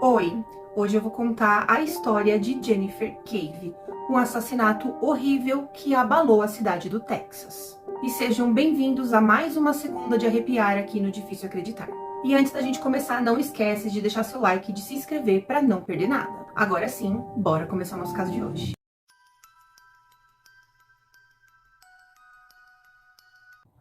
Oi, hoje eu vou contar a história de Jennifer Cave, um assassinato horrível que abalou a cidade do Texas. E sejam bem-vindos a mais uma segunda de arrepiar aqui no Difícil Acreditar. E antes da gente começar, não esquece de deixar seu like e de se inscrever para não perder nada. Agora sim, bora começar o nosso caso de hoje.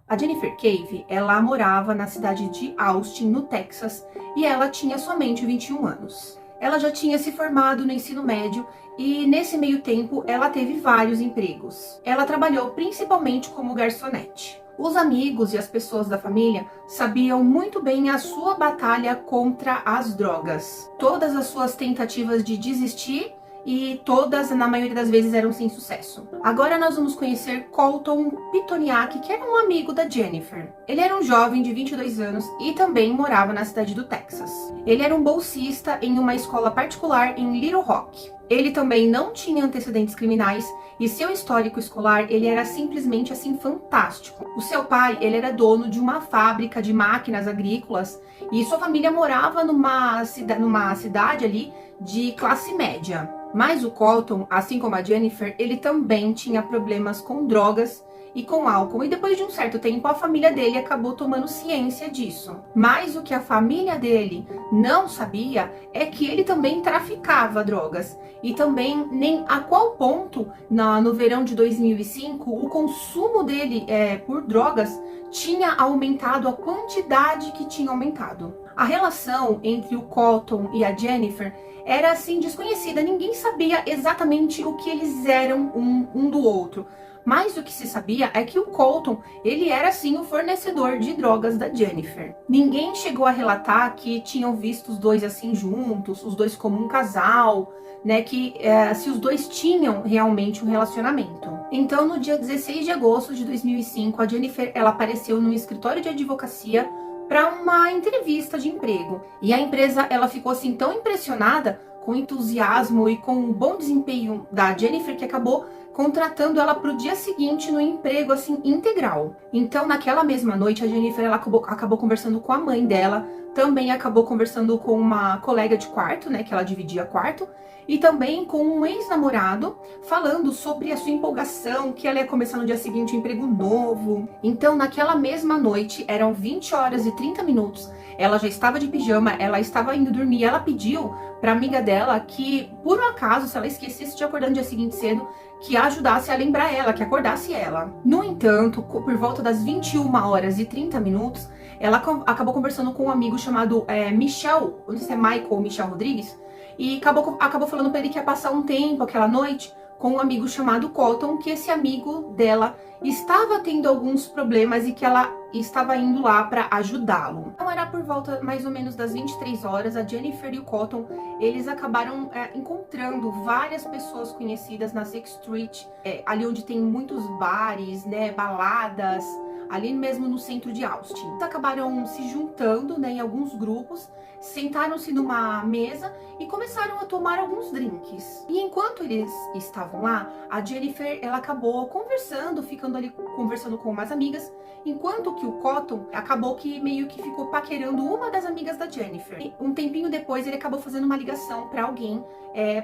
A Jennifer Cave, ela morava na cidade de Austin, no Texas, e ela tinha somente 21 anos. Ela já tinha se formado no ensino médio e nesse meio tempo ela teve vários empregos. Ela trabalhou principalmente como garçonete. Os amigos e as pessoas da família sabiam muito bem a sua batalha contra as drogas. Todas as suas tentativas de desistir e todas, na maioria das vezes, eram sem sucesso. Agora nós vamos conhecer Colton Pitoniak, que era um amigo da Jennifer. Ele era um jovem de 22 anos e também morava na cidade do Texas. Ele era um bolsista em uma escola particular em Little Rock. Ele também não tinha antecedentes criminais e seu histórico escolar, ele era simplesmente assim fantástico. O seu pai, ele era dono de uma fábrica de máquinas agrícolas e sua família morava numa cidade ali de classe média. Mas o Colton, assim como a Jennifer, ele também tinha problemas com drogas e com álcool. E depois de um certo tempo, a família dele acabou tomando ciência disso. Mas o que a família dele não sabia é que ele também traficava drogas. E também nem a qual ponto, no verão de 2005, o consumo dele por drogas tinha aumentado, a quantidade que tinha aumentado. A relação entre o Colton e a Jennifer era assim desconhecida, ninguém sabia exatamente o que eles eram um do outro. Mas o que se sabia é que o Colton, ele era sim o fornecedor de drogas da Jennifer. Ninguém chegou a relatar que tinham visto os dois assim juntos, os dois como um casal, né, que se os dois tinham realmente um relacionamento. Então, no dia 16 de agosto de 2005, a Jennifer, ela apareceu no escritório de advocacia para uma entrevista de emprego. E a empresa, ela ficou assim tão impressionada com o entusiasmo e com o bom desempenho da Jennifer que acabou contratando ela para o dia seguinte no emprego assim integral. Então, naquela mesma noite, a Jennifer, ela acabou conversando com a mãe dela, também acabou conversando com uma colega de quarto, né, que ela dividia quarto, e também com um ex-namorado, falando sobre a sua empolgação, que ela ia começar no dia seguinte um emprego novo. Então, naquela mesma noite, eram 20 horas e 30 minutos, ela já estava de pijama, ela estava indo dormir, ela pediu para amiga dela que, por um acaso, se ela esquecesse de acordar no dia seguinte cedo, que ajudasse a lembrar ela, que acordasse ela. No entanto, por volta das 21 horas e 30 minutos, ela acabou conversando com um amigo chamado Michel, não sei se é Michael ou Michel Rodrigues, e acabou falando para ele que ia passar um tempo aquela noite com um amigo chamado Colton, que esse amigo dela estava tendo alguns problemas e que ela estava indo lá para ajudá-lo. Então era por volta mais ou menos das 23 horas, a Jennifer e o Colton, eles acabaram encontrando várias pessoas conhecidas na Sixth Street, ali onde tem muitos bares, né, baladas, ali mesmo no centro de Austin. Eles acabaram se juntando, né, em alguns grupos, sentaram-se numa mesa e começaram a tomar alguns drinks. E enquanto eles estavam lá, a Jennifer, ela acabou conversando, ficando ali conversando com umas amigas, enquanto que o Colton acabou que meio que ficou paquerando uma das amigas da Jennifer. E um tempinho depois, ele acabou fazendo uma ligação para alguém,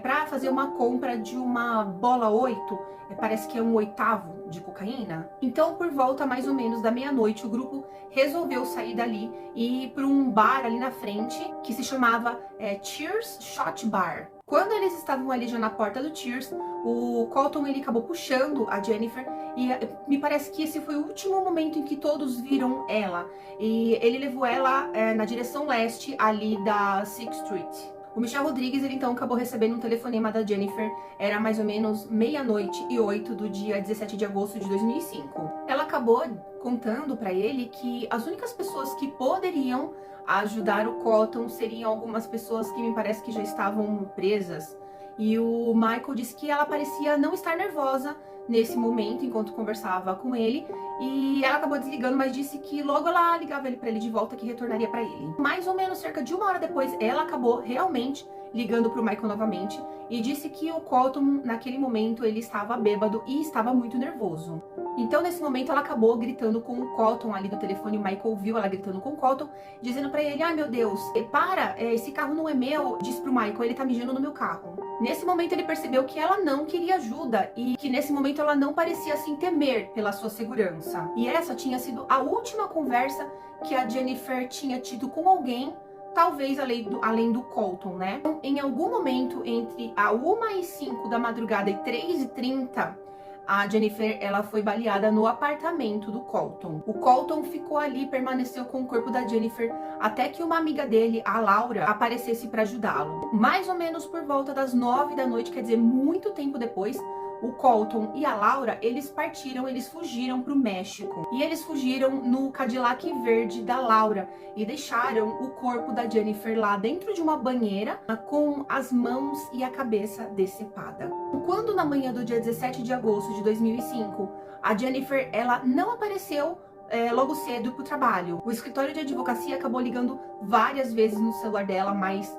para fazer uma compra de uma bola 8, parece que é um oitavo de cocaína. Então, por volta mais ou menos da meia-noite, o grupo resolveu sair dali e ir para um bar ali na frente, que se chamava Cheers Shot Bar. Quando eles estavam ali já na porta do Cheers, o Colton, ele acabou puxando a Jennifer e me parece que esse foi o último momento em que todos viram ela. E ele levou ela na direção leste ali da Sixth Street. O Michel Rodrigues, ele então acabou recebendo um telefonema da Jennifer, era mais ou menos 00:08 do dia 17 de agosto de 2005. Ela acabou contando para ele que as únicas pessoas que poderiam ajudar o Colton seriam algumas pessoas que me parece que já estavam presas. E o Michael disse que ela parecia não estar nervosa nesse momento, enquanto conversava com ele, e ela acabou desligando, mas disse que logo ela ligava para ele de volta, que retornaria para ele. Mais ou menos cerca de 1 hora depois, ela acabou realmente ligando para o Michael novamente e disse que o Colton, naquele momento, ele estava bêbado e estava muito nervoso. Então, nesse momento, ela acabou gritando com o Colton ali do telefone. O Michael viu ela gritando com o Colton, dizendo pra ele: ai meu Deus, para, esse carro não é meu. Disse pro Michael: ele tá mijando no meu carro. Nesse momento, ele percebeu que ela não queria ajuda e que nesse momento ela não parecia assim temer pela sua segurança. E essa tinha sido a última conversa que a Jennifer tinha tido com alguém, talvez além do Colton, né? Então, em algum momento entre a 1h05 da madrugada e 3h30, a Jennifer, ela foi baleada no apartamento do Colton. O Colton ficou ali, permaneceu com o corpo da Jennifer até que uma amiga dele, a Laura, aparecesse para ajudá-lo. Mais ou menos por volta das 9 da noite, quer dizer, muito tempo depois, o Colton e a Laura, eles fugiram para o México. E eles fugiram no Cadillac verde da Laura e deixaram o corpo da Jennifer lá dentro de uma banheira com as mãos e a cabeça decepada. Quando na manhã do dia 17 de agosto de 2005, a Jennifer, ela não apareceu logo cedo para o trabalho. O escritório de advocacia acabou ligando várias vezes no celular dela, mas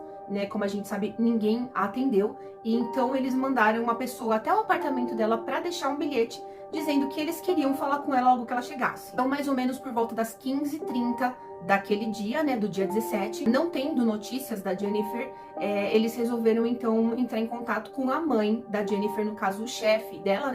como a gente sabe, ninguém a atendeu. E então eles mandaram uma pessoa até o apartamento dela para deixar um bilhete dizendo que eles queriam falar com ela logo que ela chegasse. Então, mais ou menos por volta das 15h30 daquele dia, do dia 17, não tendo notícias da Jennifer, eles resolveram então entrar em contato com a mãe da Jennifer, no caso o chefe dela,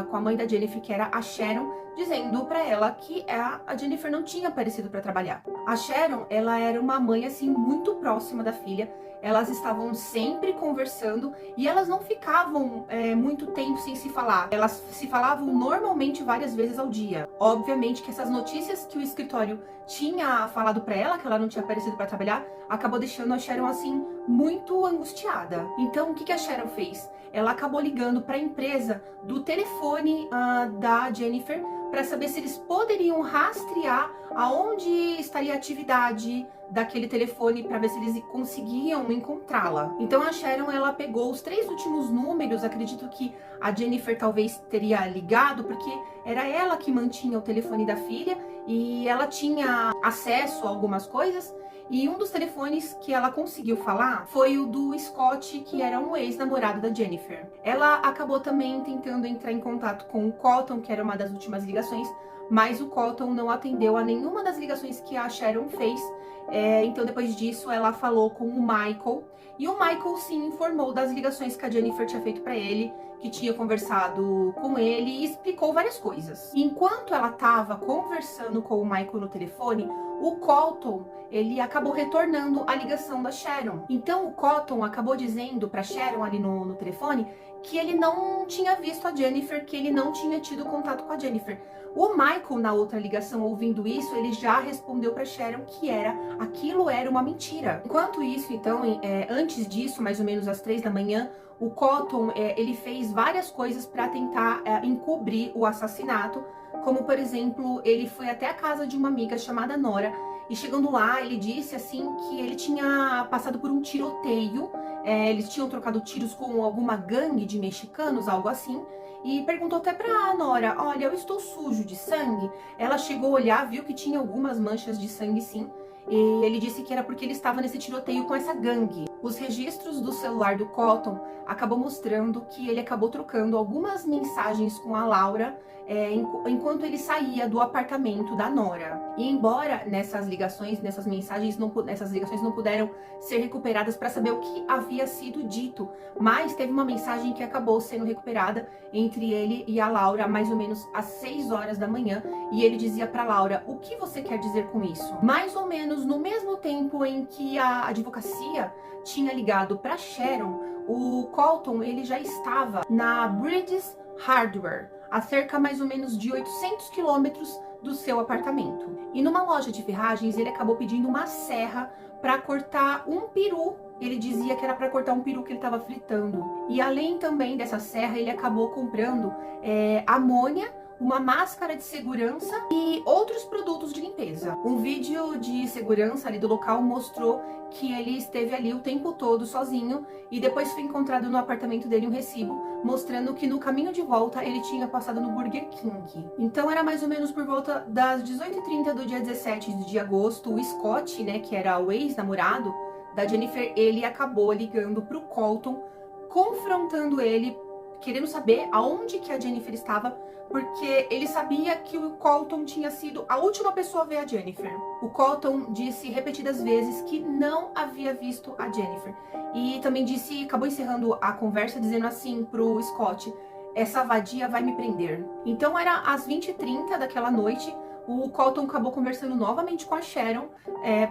com a mãe da Jennifer, que era a Sharon, dizendo para ela que a Jennifer não tinha aparecido para trabalhar. A Sharon, ela era uma mãe assim muito próxima da filha. Elas estavam sempre conversando e elas não ficavam muito tempo sem se falar. Elas se falavam normalmente várias vezes ao dia. Obviamente que essas notícias que o escritório tinha falado para ela, que ela não tinha aparecido para trabalhar, acabou deixando a Sharon assim muito angustiada. Então, o que a Sharon fez? Ela acabou ligando para a empresa do telefone da Jennifer para saber se eles poderiam rastrear aonde estaria a atividade daquele telefone, para ver se eles conseguiam encontrá-la. Então a Sharon, ela pegou os 3 últimos números. Acredito que a Jennifer talvez teria ligado, porque era ela que mantinha o telefone da filha e ela tinha acesso a algumas coisas. E um dos telefones que ela conseguiu falar foi o do Scott, que era um ex-namorado da Jennifer. Ela acabou também tentando entrar em contato com o Colton, que era uma das últimas ligações, mas o Colton não atendeu a nenhuma das ligações que a Sharon fez. Então depois disso ela falou com o Michael, e o Michael sim informou das ligações que a Jennifer tinha feito para ele, que tinha conversado com ele e explicou várias coisas. Enquanto ela estava conversando com o Michael no telefone, o Colton, ele acabou retornando a ligação da Sharon. Então o Colton acabou dizendo para Sharon ali no telefone que ele não tinha visto a Jennifer, que ele não tinha tido contato com a Jennifer. O Michael, na outra ligação, ouvindo isso, ele já respondeu para Sharon que aquilo era uma mentira. Enquanto isso, então, antes disso, mais ou menos às 3 da manhã, o Colton, ele fez várias coisas para tentar encobrir o assassinato, como, por exemplo, ele foi até a casa de uma amiga chamada Nora, e chegando lá, ele disse assim que ele tinha passado por um tiroteio, eles tinham trocado tiros com alguma gangue de mexicanos, algo assim, e perguntou até pra Nora: olha, eu estou sujo de sangue? Ela chegou a olhar, viu que tinha algumas manchas de sangue sim, e ele disse que era porque ele estava nesse tiroteio com essa gangue. Os registros do celular do Colton acabou mostrando que ele acabou trocando algumas mensagens com a Laura enquanto ele saía do apartamento da Nora. E embora nessas ligações não puderam ser recuperadas para saber o que havia sido dito, mas teve uma mensagem que acabou sendo recuperada entre ele e a Laura mais ou menos às 6 horas da manhã, e ele dizia para Laura: o que você quer dizer com isso? Mais ou menos no mesmo tempo em que a advocacia tinha ligado para Sharon, o Colton, ele já estava na Bridges Hardware, a cerca mais ou menos de 800 quilômetros do seu apartamento. E numa loja de ferragens, ele acabou pedindo uma serra para cortar um peru. Ele dizia que era para cortar um peru que ele estava fritando. E além também dessa serra, ele acabou comprando amônia, uma máscara de segurança e outros produtos de limpeza. Um vídeo de segurança ali do local mostrou que ele esteve ali o tempo todo sozinho, e depois foi encontrado no apartamento dele um recibo mostrando que no caminho de volta ele tinha passado no Burger King. Então era mais ou menos por volta das 18h30 do dia 17 de agosto, o Scott, que era o ex-namorado da Jennifer, ele acabou ligando pro Colton, confrontando ele querendo saber aonde que a Jennifer estava, porque ele sabia que o Colton tinha sido a última pessoa a ver a Jennifer. O Colton disse repetidas vezes que não havia visto a Jennifer. E também acabou encerrando a conversa dizendo assim pro Scott: essa vadia vai me prender. Então era às 20h30 daquela noite. O Colton acabou conversando novamente com a Sharon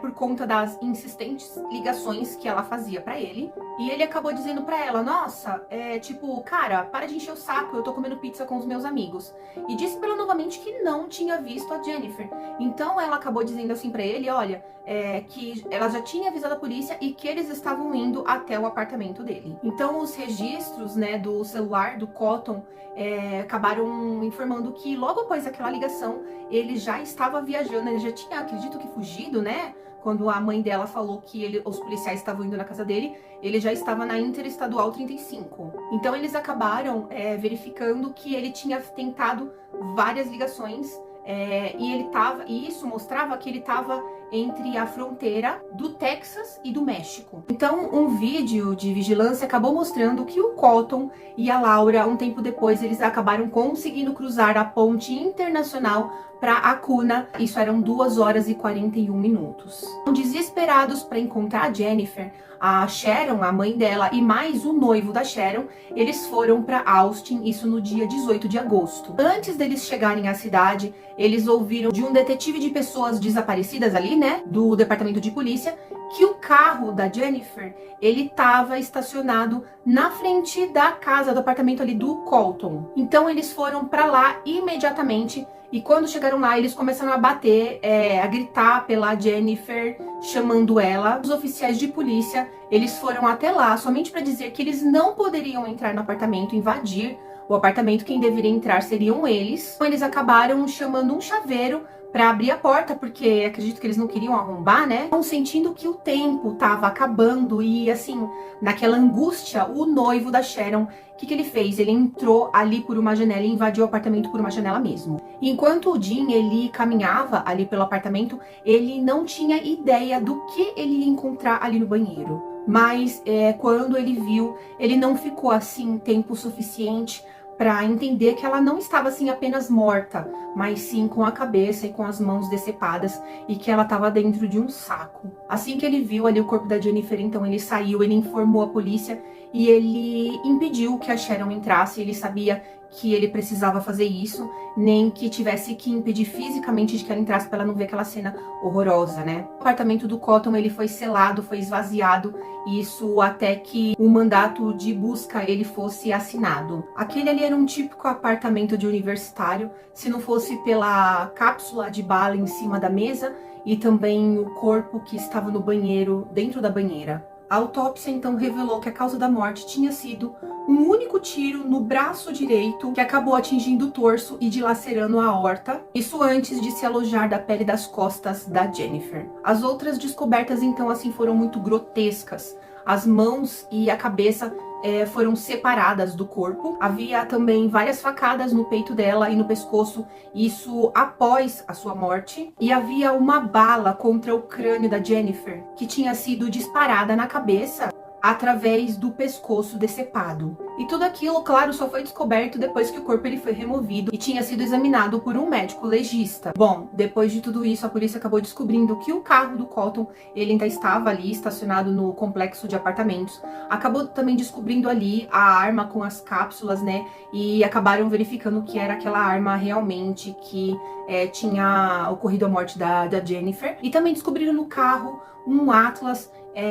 por conta das insistentes ligações que ela fazia pra ele. E ele acabou dizendo pra ela: nossa, cara, para de encher o saco, eu tô comendo pizza com os meus amigos. E disse pra ela novamente que não tinha visto a Jennifer. Então ela acabou dizendo assim pra ele: olha, que ela já tinha avisado a polícia e que eles estavam indo até o apartamento dele. Então os registros, né, do celular do Colton acabaram informando que logo após aquela ligação ele já estava viajando, ele já tinha, acredito que fugido, né? Quando a mãe dela falou que os policiais estavam indo na casa dele, ele já estava na Interestadual 35. Então eles acabaram verificando que ele tinha tentado várias ligações e isso mostrava que ele estava entre a fronteira do Texas e do México. Então, um vídeo de vigilância acabou mostrando que o Colton e a Laura, um tempo depois, eles acabaram conseguindo cruzar a ponte internacional para Acuna. Isso eram 2h41. Desesperados para encontrar a Jennifer, a Sharon, a mãe dela, e mais o noivo da Sharon, eles foram para Austin, isso no dia 18 de agosto. Antes deles chegarem à cidade, eles ouviram de um detetive de pessoas desaparecidas ali, né, do departamento de polícia, que o carro da Jennifer, ele estava estacionado na frente da casa, do apartamento ali do Colton. Então eles foram para lá imediatamente. E quando chegaram lá, eles começaram a bater, a gritar pela Jennifer, chamando ela. Os oficiais de polícia, eles foram até lá somente para dizer que eles não poderiam entrar no apartamento, invadir o apartamento. Quem deveria entrar seriam eles. Então, eles acabaram chamando um chaveiro para abrir a porta, porque acredito que eles não queriam arrombar, né? Então, sentindo que o tempo tava acabando e, assim, naquela angústia, o noivo da Sharon, o que ele fez? Ele entrou ali por uma janela e invadiu o apartamento por uma janela mesmo. Enquanto o Jim, ele caminhava ali pelo apartamento, ele não tinha ideia do que ele ia encontrar ali no banheiro. Mas quando ele viu, ele não ficou assim tempo suficiente para entender que ela não estava assim apenas morta, mas sim com a cabeça e com as mãos decepadas, e que ela estava dentro de um saco. Assim que ele viu ali o corpo da Jennifer, então ele saiu, ele informou a polícia e ele impediu que a Sharon entrasse. Ele sabia que ele precisava fazer isso, nem que tivesse que impedir fisicamente de que ela entrasse para ela não ver aquela cena horrorosa, né? O apartamento do Colton, ele foi selado, foi esvaziado, isso até que o mandato de busca ele fosse assinado. Aquele ali era um típico apartamento de universitário, se não fosse pela cápsula de bala em cima da mesa e também o corpo que estava no banheiro, dentro da banheira. A autópsia então revelou que a causa da morte tinha sido um único tiro no braço direito que acabou atingindo o torso e dilacerando a aorta, isso antes de se alojar da pele das costas da Jennifer. As outras descobertas então assim foram muito grotescas. As mãos e a cabeça foram separadas do corpo. Havia também várias facadas no peito dela e no pescoço, isso após a sua morte. E havia uma bala contra o crânio da Jennifer, que tinha sido disparada na cabeça através do pescoço decepado. E tudo aquilo, claro, só foi descoberto depois que o corpo ele foi removido e tinha sido examinado por um médico legista. Bom, depois de tudo isso, a polícia acabou descobrindo que o carro do Colton, ele ainda estava ali estacionado no complexo de apartamentos. Acabou também descobrindo ali a arma com as cápsulas, né? E acabaram verificando que era aquela arma realmente que tinha ocorrido a morte da Jennifer. E também descobriram no carro um atlas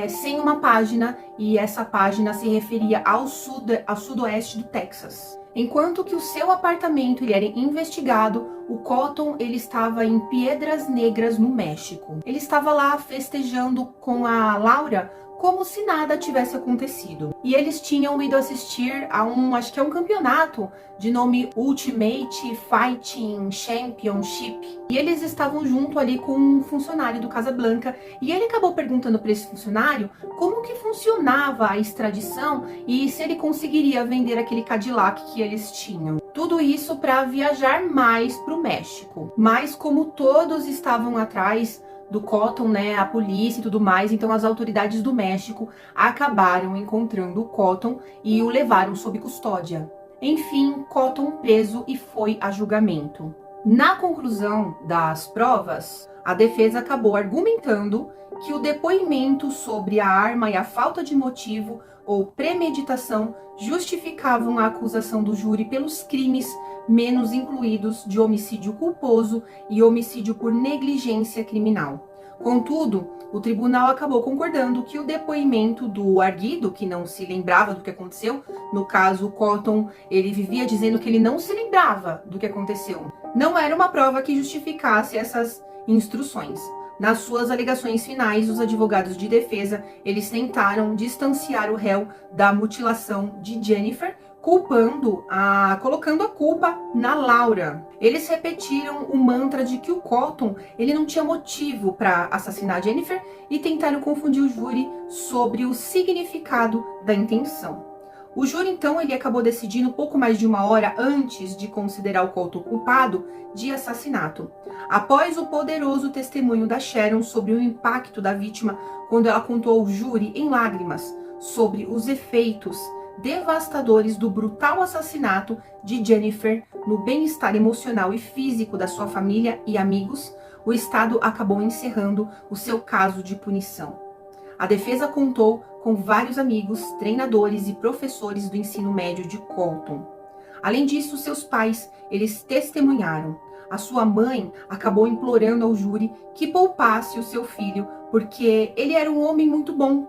sem uma página, e essa página se referia ao sudoeste do Texas. Enquanto que o seu apartamento ele era investigado, o Colton ele estava em Piedras Negras, no México. Ele estava lá festejando com a Laura como se nada tivesse acontecido. E eles tinham ido assistir a acho que é um campeonato de nome Ultimate Fighting Championship. E eles estavam junto ali com um funcionário do Casablanca, e ele acabou perguntando para esse funcionário como que funcionava a extradição e se ele conseguiria vender aquele Cadillac que eles tinham. Tudo isso para viajar mais para o México. Mas como todos estavam atrás do Colton, né, a polícia e tudo mais, então as autoridades do México acabaram encontrando o Colton e o levaram sob custódia. Enfim, Cotton preso e foi a julgamento. Na conclusão das provas, a defesa acabou argumentando que o depoimento sobre a arma e a falta de motivo ou premeditação justificavam a acusação do júri pelos crimes menos incluídos de homicídio culposo e homicídio por negligência criminal. Contudo, o tribunal acabou concordando que o depoimento do arguido, que não se lembrava do que aconteceu, no caso, Cotton, ele vivia dizendo que ele não se lembrava do que aconteceu, não era uma prova que justificasse essas instruções. Nas suas alegações finais, os advogados de defesa, eles tentaram distanciar o réu da mutilação de Jennifer, colocando a culpa na Laura. Eles repetiram o mantra de que o Cotton, ele não tinha motivo para assassinar Jennifer e tentaram confundir o júri sobre o significado da intenção. O júri, então, ele acabou decidindo pouco mais de uma hora antes de considerar o Cotton culpado de assassinato. Após o poderoso testemunho da Sharon sobre o impacto da vítima, quando ela contou ao júri em lágrimas sobre os efeitos devastadores do brutal assassinato de Jennifer no bem-estar emocional e físico da sua família e amigos, o Estado acabou encerrando o seu caso de punição. A defesa contou com vários amigos, treinadores e professores do ensino médio de Colton. Além disso, seus pais, eles testemunharam. A sua mãe acabou implorando ao júri que poupasse o seu filho, porque ele era um homem muito bom.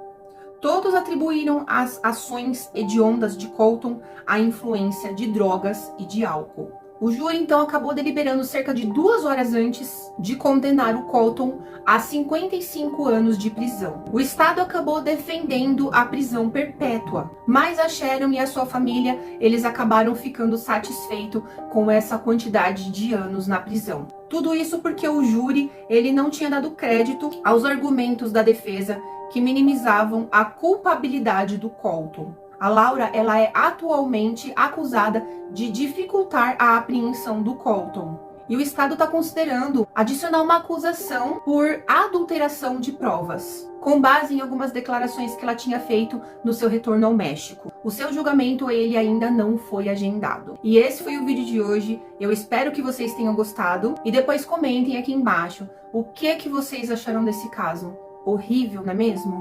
Todos atribuíram as ações hediondas de Colton à influência de drogas e de álcool. O júri, então, acabou deliberando cerca de 2 horas antes de condenar o Colton a 55 anos de prisão. O Estado acabou defendendo a prisão perpétua, mas a Sharon e a sua família, eles acabaram ficando satisfeitos com essa quantidade de anos na prisão. Tudo isso porque o júri, ele não tinha dado crédito aos argumentos da defesa que minimizavam a culpabilidade do Colton. A Laura, ela é atualmente acusada de dificultar a apreensão do Colton. E o Estado está considerando adicionar uma acusação por adulteração de provas, com base em algumas declarações que ela tinha feito no seu retorno ao México. O seu julgamento, ele ainda não foi agendado. E esse foi o vídeo de hoje. Eu espero que vocês tenham gostado. E depois comentem aqui embaixo o que vocês acharam desse caso. Horrível, não é mesmo?